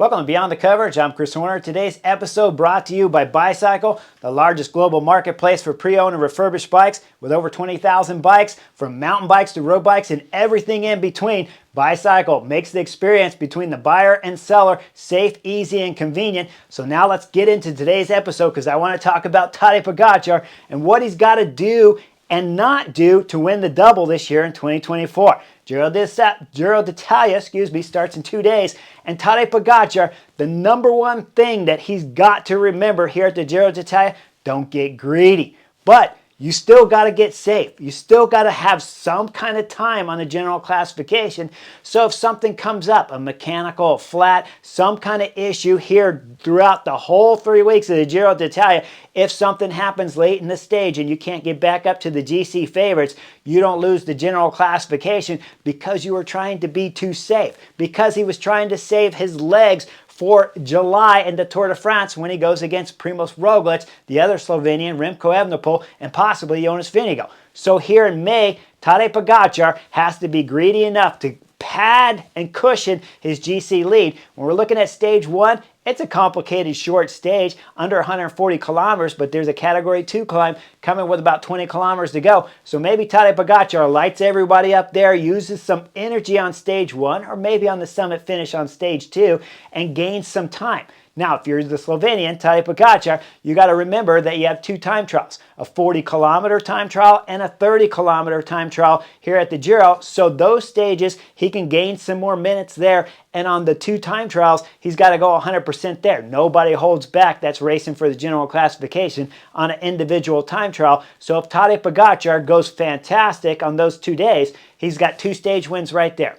Welcome to Beyond the Coverage. I'm Chris Horner. Today's episode brought to you by Bicycle, the largest global marketplace for pre-owned and refurbished bikes with over 20,000 bikes, from mountain bikes to road bikes and everything in between. Bicycle makes the experience between the buyer and seller safe, easy, and convenient. So now let's get into today's episode because I want to talk about Tadej Pogačar and what he's got to do and not do to win the double this year in 2024. Giro d'Italia, starts in 2 days. And Tadej Pogačar, the number one thing that he's got to remember here at the Giro d'Italia, don't get greedy. But you still got to get safe. You still got to have some kind of time on the general classification. So if something comes up, a mechanical, flat, some kind of issue here throughout the whole 3 weeks of the Giro d'Italia, if something happens late in the stage and you can't get back up to the GC favorites, you don't lose the general classification because you were trying to be too safe, because he was trying to save his legs for July in the Tour de France when he goes against Primož Roglič, the other Slovenian, Remco Evenepoel, and possibly Jonas Vingegaard. So here in May, Tadej Pogačar has to be greedy enough to pad and cushion his GC lead. When we're looking at stage one, it's a complicated short stage, under 140 kilometers, but there's a Category 2 climb coming with about 20 kilometers to go. So maybe Tadej Pogačar lights everybody up there, uses some energy on stage one, or maybe on the summit finish on stage two, and gains some time. Now, if you're the Slovenian, Tadej Pogačar, you got to remember that you have two time trials, a 40-kilometer time trial and a 30-kilometer time trial here at the Giro. So those stages, he can gain some more minutes there. And on the two time trials, he's got to go 100% there. Nobody holds back. That's racing for the general classification on an individual time trial. So if Tadej Pogačar goes fantastic on those 2 days, he's got 2 stage wins right there.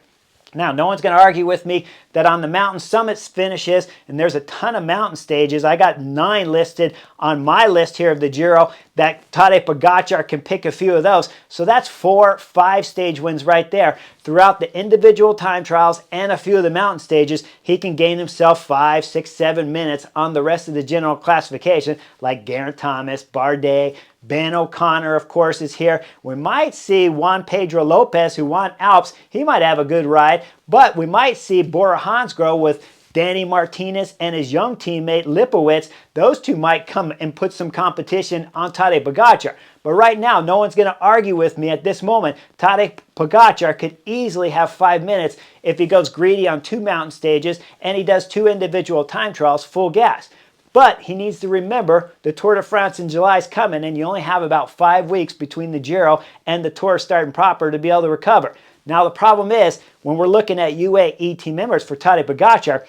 Now, no one's going to argue with me that on the mountain summits finishes, and there's a ton of mountain stages, I got 9 listed on my list here of the Giro, that Tadej Pogačar can pick a few of those. So that's 4, 5 stage wins right there. Throughout the individual time trials and a few of the mountain stages, he can gain himself 5, 6, 7 minutes on the rest of the general classification, like Geraint Thomas, Bardet, Ben O'Connor, of course, is here. We might see Juan Pedro Lopez, who won Alps. He might have a good ride, but we might see Bora Hansgrohe with Danny Martinez and his young teammate Lipowitz. Those two might come and put some competition on Tadej Pogačar. But right now, no one's going to argue with me at this moment. Tadej Pogačar could easily have 5 minutes if he goes greedy on 2 mountain stages and he does 2 individual time trials full gas. But he needs to remember the Tour de France in July is coming, and you only have about 5 weeks between the Giro and the Tour starting proper to be able to recover. Now, the problem is, when we're looking at UAE team members for Tadej Pogačar,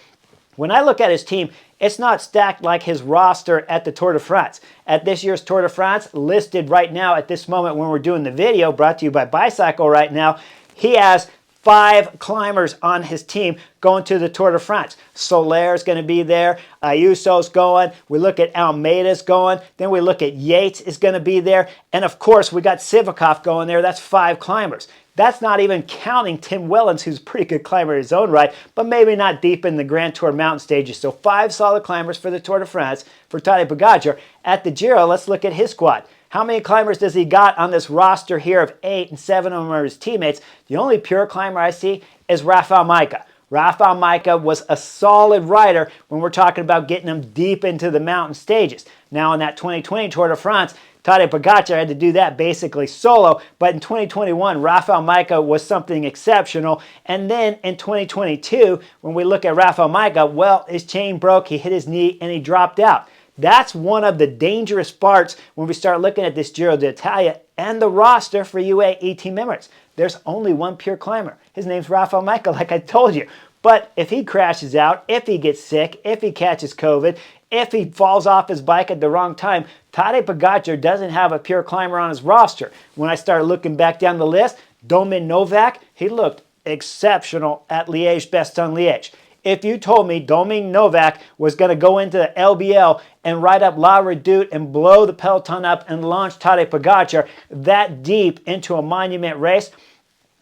when I look at his team, it's not stacked like his roster at the Tour de France. At this year's Tour de France, listed right now at this moment when we're doing the video, brought to you by Bicycle right now, he has 5 climbers on his team going to the Tour de France. Soler's going to be there. Ayuso's going. We look at Almeida's going. Then we look at Yates is going to be there. And of course, we got Sivakov going there. That's 5 climbers. That's not even counting Tim Wellens, who's a pretty good climber in his own right, but maybe not deep in the Grand Tour mountain stages. So 5 solid climbers for the Tour de France for Tadej Pogačar. At the Giro, let's look at his squad. How many climbers does he got on this roster here of 8, and 7 of them are his teammates? The only pure climber I see is Rafał Majka. Rafał Majka was a solid rider when we're talking about getting him deep into the mountain stages. Now in that 2020 Tour de France, Tadej Pogačar had to do that basically solo, but in 2021, Rafał Majka was something exceptional. And then in 2022, when we look at Rafał Majka, well, his chain broke, he hit his knee, and he dropped out. That's one of the dangerous parts when we start looking at this Giro d'Italia and the roster for UAE team members. There's only one pure climber. His name's Rafał Majka, like I told you. But if he crashes out, if he gets sick, if he catches COVID, if he falls off his bike at the wrong time, Tadej Pogačar doesn't have a pure climber on his roster. When I started looking back down the list, Domin Novak, he looked exceptional at Liège-Bastogne-Liège. If you told me Domin Novak was going to go into the LBL and ride up La Redoute and blow the peloton up and launch Tadej Pogačar that deep into a monument race,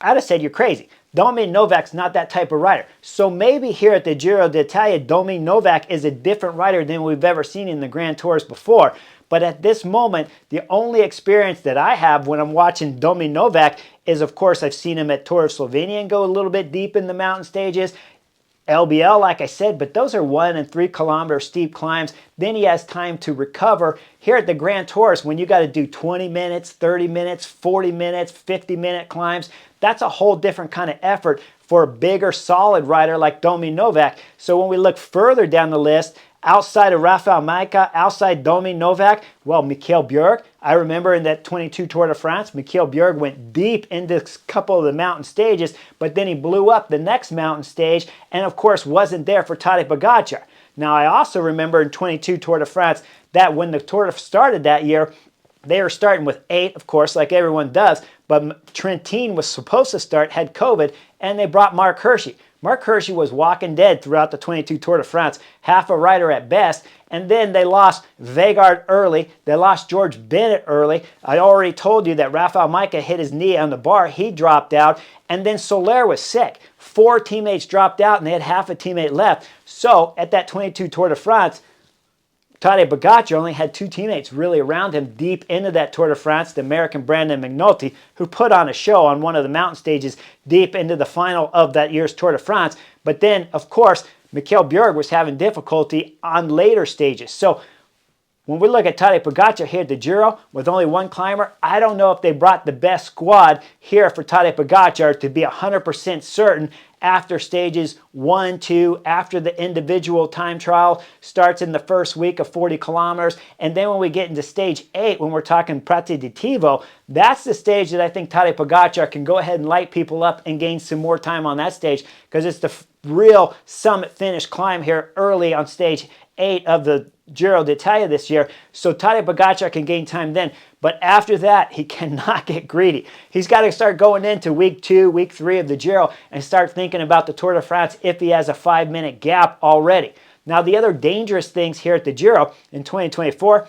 I'd have said you're crazy. Domin Novak's not that type of rider. So maybe here at the Giro d'Italia, Domin Novak is a different rider than we've ever seen in the Grand Tours before. But at this moment, the only experience that I have when I'm watching Domin Novak is, of course, I've seen him at Tour of Slovenia and go a little bit deep in the mountain stages. LBL, like I said, but those are 1 and 3 kilometer steep climbs. Then he has time to recover. Here at the Grand Tours, when you got to do 20 minutes, 30 minutes, 40 minutes, 50-minute climbs, that's a whole different kind of effort for a bigger, solid rider like Domi Novak. So when we look further down the list, outside of Rafael Majka, outside Domi Novak, well, Mikkel Bjerg. I remember in that 22 Tour de France, Mikkel Bjerg went deep into a couple of the mountain stages, but then he blew up the next mountain stage and, of course, wasn't there for Tadej Pogačar. Now, I also remember in 22 Tour de France that when the Tour started that year, they were starting with 8, of course, like everyone does, but Trentin was supposed to start, had COVID, and they brought Mark Hirschi. Mark Hirschi was walking dead throughout the 22 Tour de France, half a rider at best, and then they lost Vegard early. They lost George Bennett early. I already told you that Rafael Majka hit his knee on the bar. He dropped out, and then Soler was sick. 4 teammates dropped out, and they had half a teammate left. So at that 22 Tour de France, Tadej Pogačar only had 2 teammates really around him deep into that Tour de France, the American Brandon McNulty, who put on a show on one of the mountain stages deep into the final of that year's Tour de France. But then, of course, Mikkel Bjerg was having difficulty on later stages. So when we look at Tadej Pogačar here at the Giro with only 1 climber, I don't know if they brought the best squad here for Tadej Pogačar to be 100% certain after stages 1, 2, after the individual time trial starts in the first week of 40 kilometers. And then when we get into stage 8, when we're talking Pratiditivo, that's the stage that I think Tadej Pogačar can go ahead and light people up and gain some more time on that stage, because it's the real summit finish climb here early on stage 8 of the Giro d'Italia this year. So Tadej Pogačar can gain time then. But after that, he cannot get greedy. He's got to start going into week 2, week 3 of the Giro and start thinking about the Tour de France if he has a 5-minute gap already. Now, the other dangerous things here at the Giro in 2024,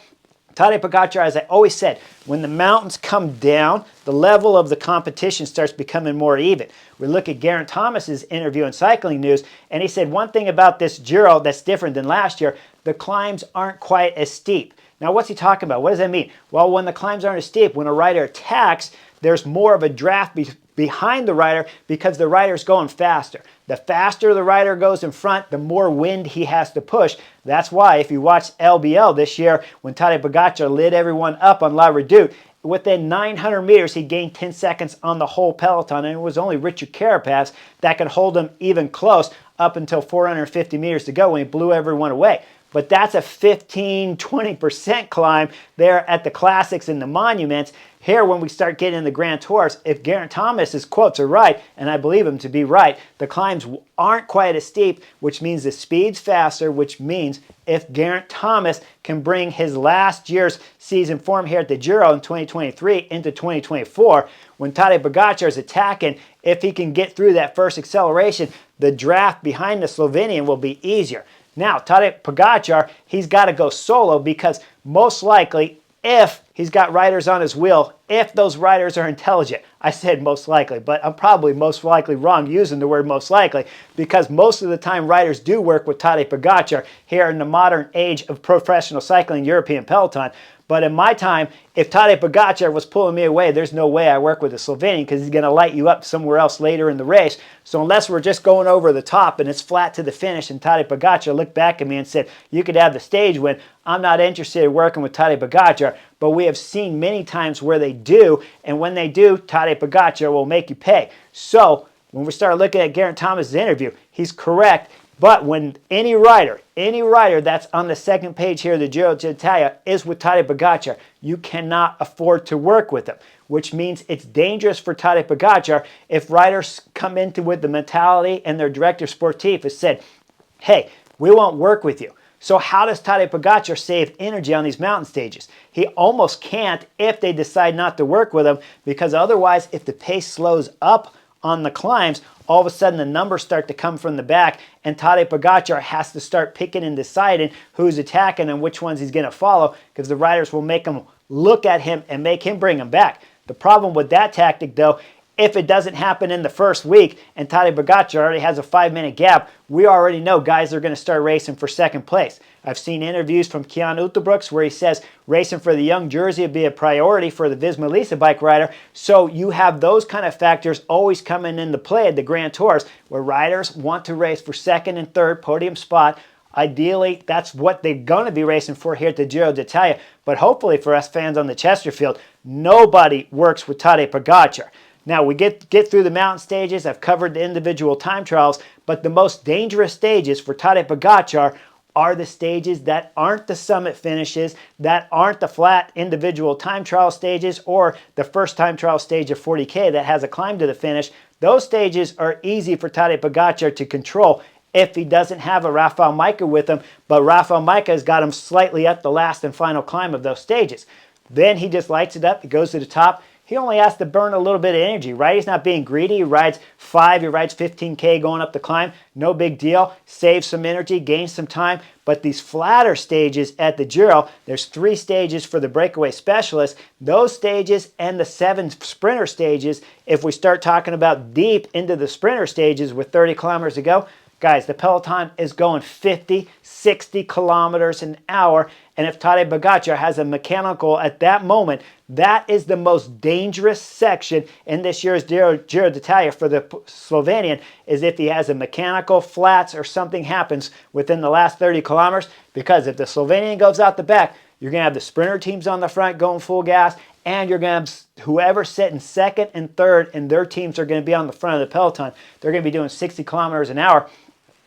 Tadej Pogačar, as I always said, when the mountains come down, the level of the competition starts becoming more even. We look at Geraint Thomas's interview in Cycling News, and he said one thing about this Giro that's different than last year: the climbs aren't quite as steep. Now, what's he talking about? What does that mean? Well, when the climbs aren't as steep, when a rider attacks, there's more of a draft behind the rider because the rider's going faster. The faster the rider goes in front, the more wind he has to push. That's why if you watch LBL this year, when Tadej Pogačar lit everyone up on La Redoute, within 900 meters, he gained 10 seconds on the whole peloton, and it was only Richard Carapaz that could hold him even close up until 450 meters to go when he blew everyone away. But that's a 15-20% climb there at the Classics and the Monuments. Here, when we start getting in the Grand Tours, if Geraint Thomas's quotes are right, and I believe him to be right, the climbs aren't quite as steep, which means the speed's faster, which means if Geraint Thomas can bring his last year's season form here at the Giro in 2023 into 2024, when Tadej Pogačar is attacking, if he can get through that first acceleration, the draft behind the Slovenian will be easier. Now, Tadej Pogačar, he's got to go solo because most likely, if he's got riders on his wheel, if those riders are intelligent. I said most likely, but I'm probably most likely wrong using the word most likely, because most of the time riders do work with Tadej Pogačar here in the modern age of professional cycling European peloton. But in my time, if Tadej Pogačar was pulling me away, there's no way I work with a Slovenian, because he's going to light you up somewhere else later in the race. So unless we're just going over the top and it's flat to the finish and Tadej Pogačar looked back at me and said, you could have the stage win, I'm not interested in working with Tadej Pogačar. But we have seen many times where they do, and when they do, Tadej Pogačar will make you pay. So when we start looking at Geraint Thomas's interview, he's correct. But when any rider that's on the second page here of the Giro d'Italia is with Tadej Pogačar, you cannot afford to work with him, which means it's dangerous for Tadej Pogačar if riders come into with the mentality and their director sportif has said, hey, we won't work with you. So how does Tadej Pogačar save energy on these mountain stages? He almost can't if they decide not to work with him, because otherwise, if the pace slows up on the climbs, all of a sudden the numbers start to come from the back, and Tadej Pogačar has to start picking and deciding who's attacking and which ones he's going to follow, because the riders will make him look at him and make him bring him back. The problem with that tactic, though, If it doesn't happen in the first week and Tadej Pogačar already has a 5-minute gap, we already know guys are going to start racing for second place. I've seen interviews from Kian Utebrooks where he says racing for the young jersey would be a priority for the Visma Lease bike rider. So you have those kind of factors always coming into play at the Grand Tours where riders want to race for second and third podium spot. Ideally, that's what they're going to be racing for here at the Giro d'Italia. But hopefully for us fans on the Chesterfield, nobody works with Tadej Pogačar. Now, we get through the mountain stages. I've covered the individual time trials, but the most dangerous stages for Tadej Pogačar are the stages that aren't the summit finishes, that aren't the flat individual time trial stages, or the first time trial stage of 40K that has a climb to the finish. Those stages are easy for Tadej Pogačar to control if he doesn't have a Rafael Majka with him, but Rafael Majka has got him slightly up the last and final climb of those stages. Then he just lights it up, he goes to the top. He only has to burn a little bit of energy, right? He's not being greedy. He rides 5, he rides 15K going up the climb. No big deal. Saves some energy, gains some time. But these flatter stages at the Giro, there's 3 stages for the breakaway specialists. Those stages and the 7 sprinter stages, if we start talking about deep into the sprinter stages with 30 kilometers to go, guys, the peloton is going 50, 60 kilometers an hour. And if Tadej Pogačar has a mechanical at that moment, that is the most dangerous section in this year's Giro d'Italia for the Slovenian, is if he has a mechanical, flats, or something happens within the last 30 kilometers. Because if the Slovenian goes out the back, you're going to have the sprinter teams on the front going full gas, and you're going to have whoever's sitting second and third, and their teams are going to be on the front of the peloton. They're going to be doing 60 kilometers an hour.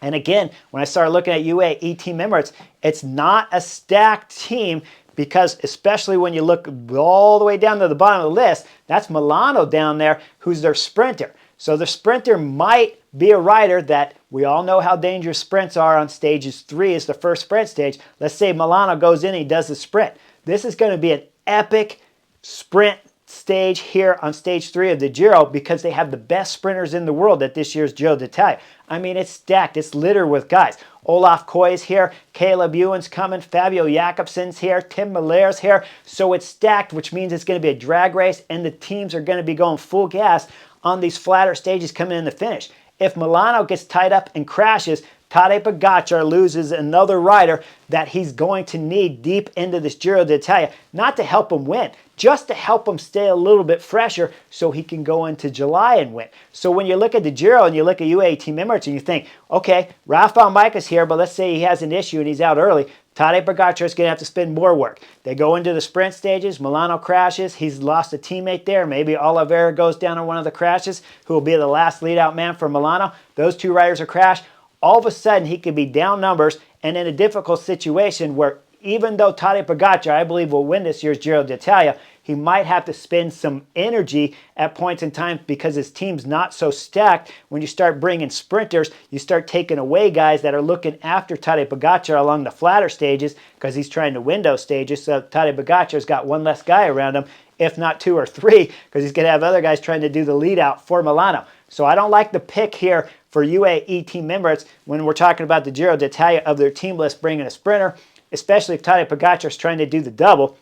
And again, when I started looking at UAE team members, it's not a stacked team because especially when you look all the way down to the bottom of the list, that's Milano down there who's their sprinter. So the sprinter might be a rider that we all know how dangerous sprints are on stages 3 is the first sprint stage. Let's say Milano goes in and he does the sprint. This is going to be an epic sprint stage here on stage 3 of the Giro because they have the best sprinters in the world at this year's Giro d'Italia. I mean, it's stacked. It's littered with guys. Olaf Koy's here. Caleb Ewan's coming. Fabio Jakobsen's here. Tim Miller's here. So it's stacked, which means it's going to be a drag race, and the teams are going to be going full gas on these flatter stages coming in the finish. If Milano gets tied up and crashes, Tadej Pogačar loses another rider that he's going to need deep into this Giro d'Italia, not to help him win, just to help him stay a little bit fresher so he can go into July and win. So when you look at the Giro and you look at UAE team members and you think, okay, Rafael Majka's here, but let's say he has an issue and he's out early, Tadej Pogačar is going to have to spend more work. They go into the sprint stages, Milano crashes, he's lost a teammate there, maybe Oliveira goes down on one of the crashes, who will be the last lead-out man for Milano. Those 2 riders are crashed. All of a sudden, he could be down numbers and in a difficult situation where even though Tadej Pogačar, I believe, will win this year's Giro d'Italia, he might have to spend some energy at points in time because his team's not so stacked. When you start bringing sprinters, you start taking away guys that are looking after Tadej Pogačar along the flatter stages because he's trying to win those stages. So Tadej Pogačar's got 1 less guy around him, if not 2 or 3, because he's going to have other guys trying to do the lead out for Milano. So I don't like the pick here for UAE team members when we're talking about the Giro d'Italia of their team list bringing a sprinter, especially if Tadej Pogačar is trying to do the double.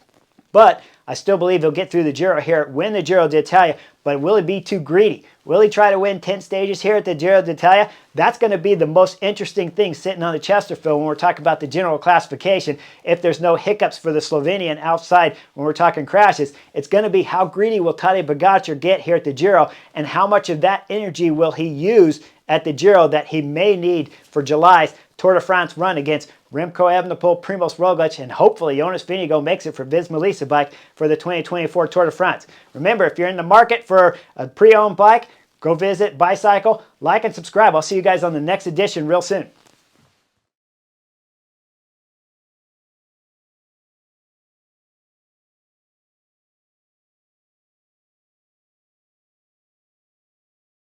But I still believe he'll get through the Giro here, win the Giro d'Italia, but will he be too greedy? Will he try to win 10 stages here at the Giro d'Italia? That's going to be the most interesting thing sitting on the Chesterfield when we're talking about the general classification. If there's no hiccups for the Slovenian outside when we're talking crashes, it's going to be how greedy will Tadej Pogačar get here at the Giro and how much of that energy will he use at the Giro that he may need for July's Tour de France run against Remco Evenepoel, Primož Roglič, and hopefully Jonas Vingegaard makes it for Visma Lease bike for the 2024 Tour de France. Remember, if you're in the market for a pre-owned bike, go visit Bicycle, like and subscribe. I'll see you guys on the next edition real soon.